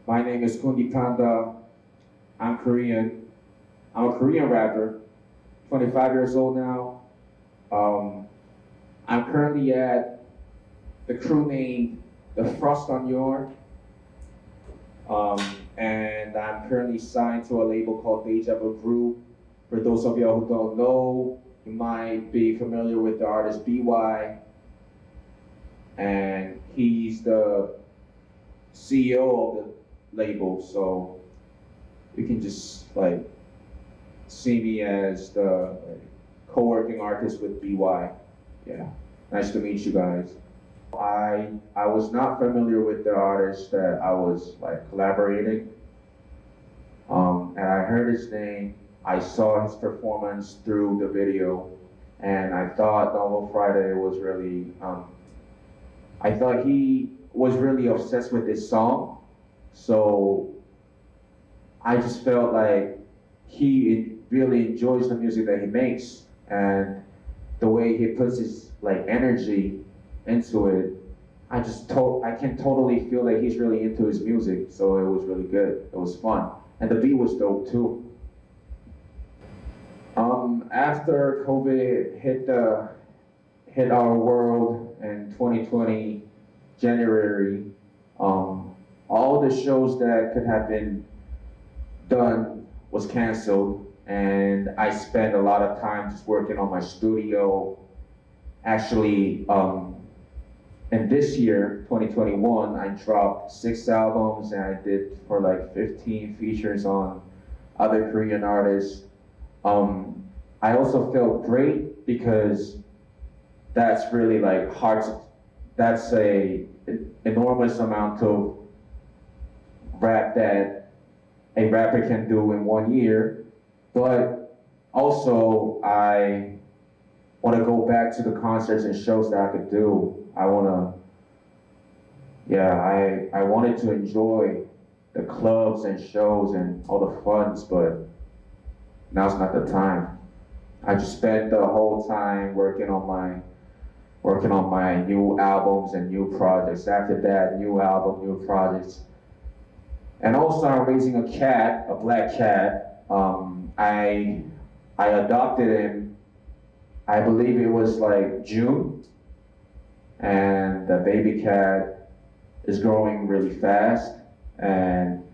My name is Khundi Panda. I'm Korean. I'm a Korean rapper, 25 years old now. I'm currently at the crew named The Frost on Your, and I'm currently signed to a label called Dejavu Group. For those of y'all who don't know, you might be familiar with the artist BY, and he's the CEO of the label, so you can just see me as the co-working artist with BY. Yeah, nice to meet you guys. I was not familiar with the artist that I was collaborating, and I heard his name. I saw his performance through the video, and I thought Novel Friday was really. I thought he was really obsessed with this song, so I just felt like he really enjoys the music that he makes, and the way he puts his energy into it. I can totally feel that he's really into his music, so it was really good. It was fun, and the beat was dope too. After COVID hit our world in 2020 January, all the shows that could have been done was canceled, and I spent a lot of time just working on my studio. Actually, and this year, 2021, I dropped 6 albums, and I did for 15 features on other Korean artists. I also felt great because that's really that's a enormous amount of rap that a rapper can do in 1 year. But also I want to go back to the concerts and shows that I could do. I wanted to enjoy the clubs and shows and all the funs, but now's not the time. I just spent the whole time working on my new albums and new projects. After that, new album, new projects. And also I'm raising a cat, a black cat. I adopted him, I believe it was June, and the baby cat is growing really fast, and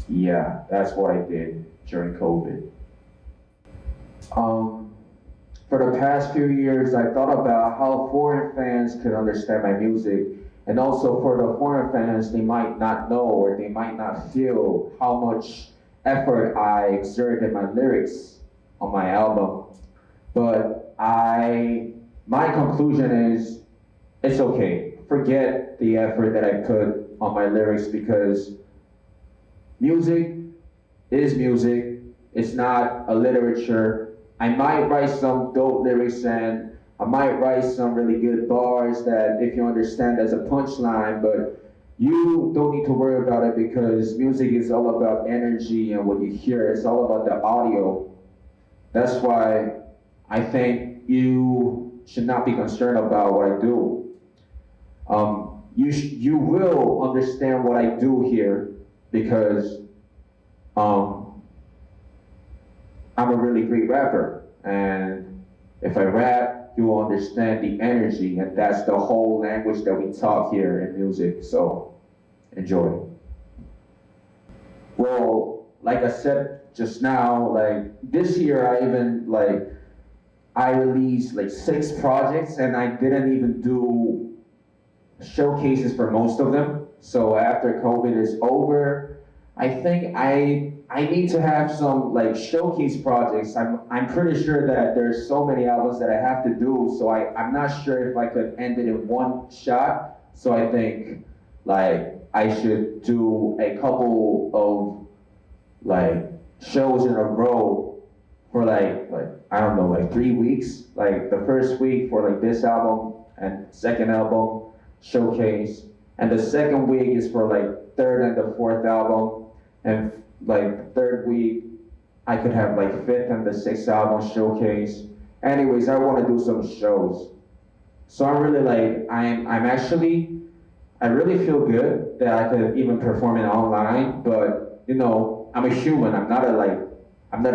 yeah, that's what I did during COVID. For the past few years, I thought about how foreign fans could understand my music, and also for the foreign fans, they might not know or they might not feel how much effort I exert in my lyrics on my album. But my conclusion is, it's okay. Forget the effort that I put on my lyrics, because music is music. It's not a literature. I might write some dope lyrics and I might write some really good bars that, if you understand, as a punchline, but you don't need to worry about it, because music is all about energy and what you hear. It's all about the audio. That's why I think you should not be concerned about what I do. You will understand what I do here, because I'm a really great rapper, and if I rap, you will understand the energy, and that's the whole language that we talk here in music, so enjoy. Well, like I said just now, this year I released 6 projects, and I didn't even do showcases for most of them. So after COVID is over, I think I need to have some showcase projects. I'm pretty sure that there's so many albums that I have to do, so I'm not sure if I could end it in one shot. So I think I should do a couple of shows in a row for I don't know, 3 weeks. The first week for this album and second album showcase, and the second week is for third and the fourth album, and third week I could have fifth and the sixth album showcase. Anyways, I want to do some shows. So I'm really I really feel good that I could even perform it online, but you know, I'm a human. I'm not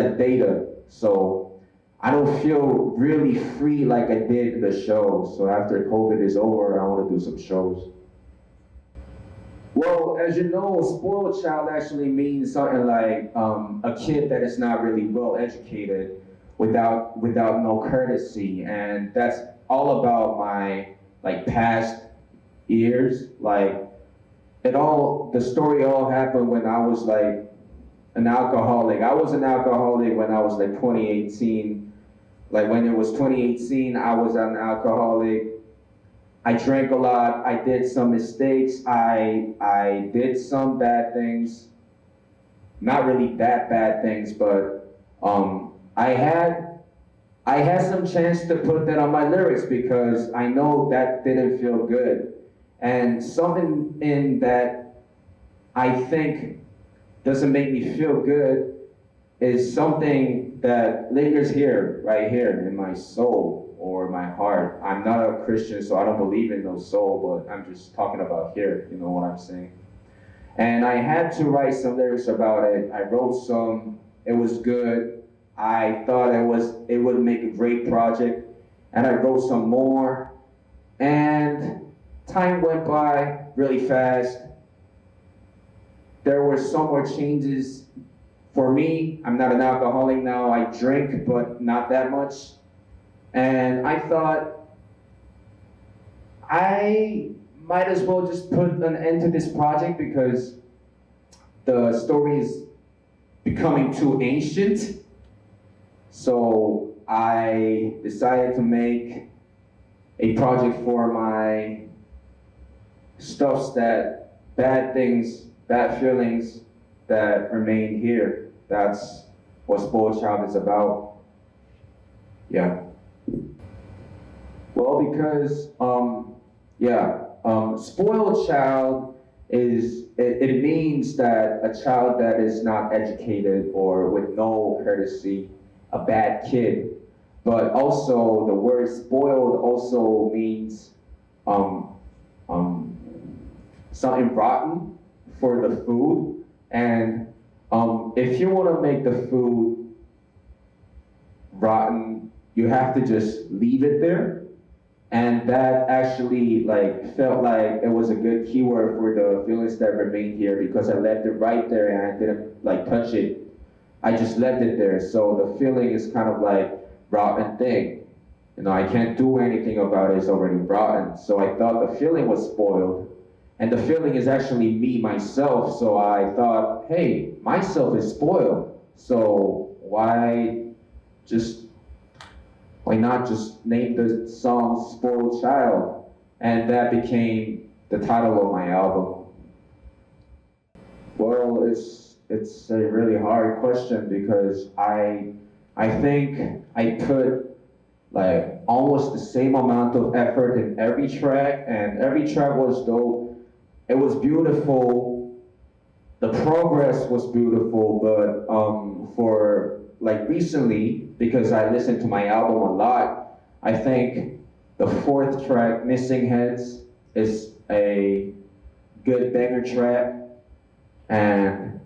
a data, so I don't feel really free like I did in the show. So after COVID is over, I want to do some shows. Well, as you know, spoiled child actually means something like a kid that is not really well educated, without no courtesy, and that's all about my like past years. Like the story all happened when I was like an alcoholic. I was an alcoholic when I was like 2018. Like when it was 2018, I was an alcoholic. I drank a lot. I did some mistakes. I did some bad things. Not really that bad things, but I had some chance to put that on my lyrics because I know that didn't feel good. And something in that I think doesn't make me feel good is something that lingers here, right here in my soul or my heart. I'm not a Christian, so I don't believe in no soul, but I'm just talking about here, you know what I'm saying? And I had to write some lyrics about it. I wrote some, it was good. I thought it would make a great project, and I wrote some more, and time went by really fast. There were some more changes for me. I'm not an alcoholic now. I drink, but not that much. And I thought I might as well just put an end to this project because the story is becoming too ancient. So I decided to make a project for my stuffs that bad things, bad feelings that remain here. That's what Spoiled Child is about. Yeah. Well, because spoiled child it means that a child that is not educated or with no courtesy, a bad kid. But also the word spoiled also means something rotten for the food. And if you want to make the food rotten, you have to just leave it there. And that actually like felt like it was a good keyword for the feelings that remain here because I left it right there and I didn't like touch it. I just left it there. So the feeling is kind of like rotten thing. You know, I can't do anything about it. It's already rotten. So I thought the feeling was spoiled. And the feeling is actually me, myself. So I thought, hey, myself is spoiled. So why not just name the song Spoiled Child? And that became the title of my album. Well, it's a really hard question because I think I put like almost the same amount of effort in every track, and every track was dope. It was beautiful. The progress was beautiful, but for like recently, because I listened to my album a lot, I think the fourth track, Missing Heads, is a good banger track, and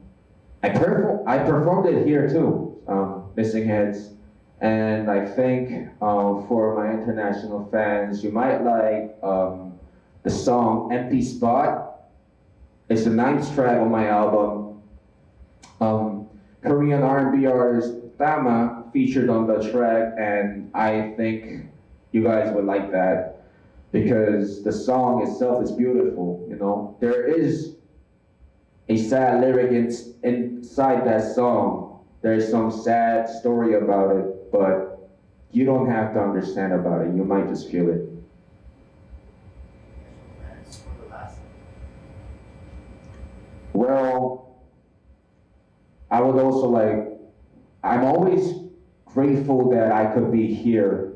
I performed it here too, Missing Heads, and I think for my international fans, you might like the song Empty Spot. It's the ninth track on my album. Korean R&B artist Tama featured on the track, and I think you guys would like that because the song itself is beautiful. You know, there is a sad lyric inside that song. There's some sad story about it, but you don't have to understand about it. You might just feel it. Well, I would also like, I'm always grateful that I could be here.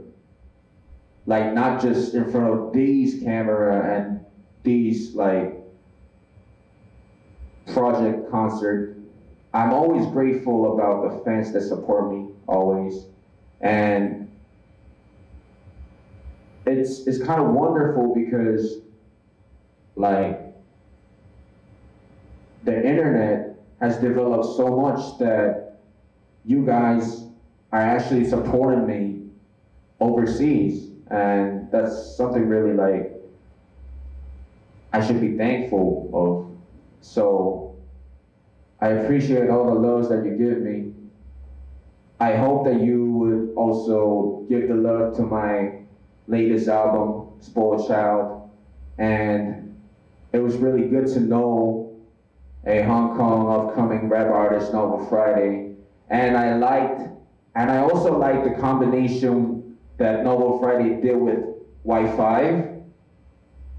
Like not just in front of these camera and these like project concert. I'm always grateful about the fans that support me, always. And it's kind of wonderful because like the internet has developed so much that you guys are actually supporting me overseas, and that's something really like I should be thankful of. So I appreciate all the loves that you give me. I hope that you would also give the love to my latest album, Spoiled Child. And it was really good to know a Hong Kong upcoming rap artist, Novel Friday. And I also liked the combination that Novel Friday did with Y5.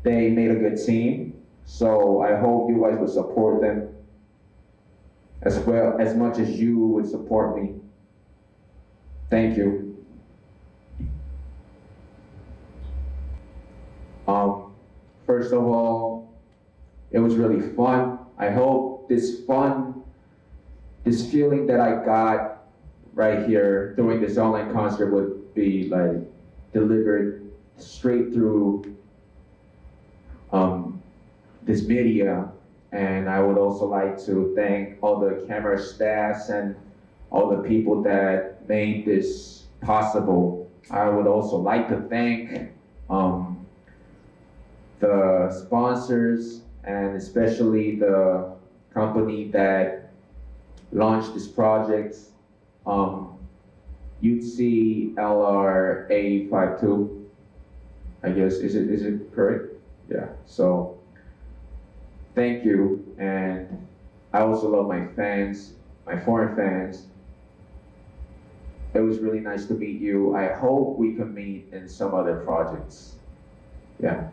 They made a good team. So I hope you guys would support them as well as much as you would support me. Thank you. First of all, it was really fun. I hope this feeling that I got right here during this online concert would be like delivered straight through this media. And I would also like to thank all the camera staffs and all the people that made this possible. I would also like to thank the sponsors and especially the company that launched this project. You'd see LRA52, I guess, is it correct? Yeah, so thank you. And I also love my fans, my foreign fans. It was really nice to meet you. I hope we can meet in some other projects. Yeah.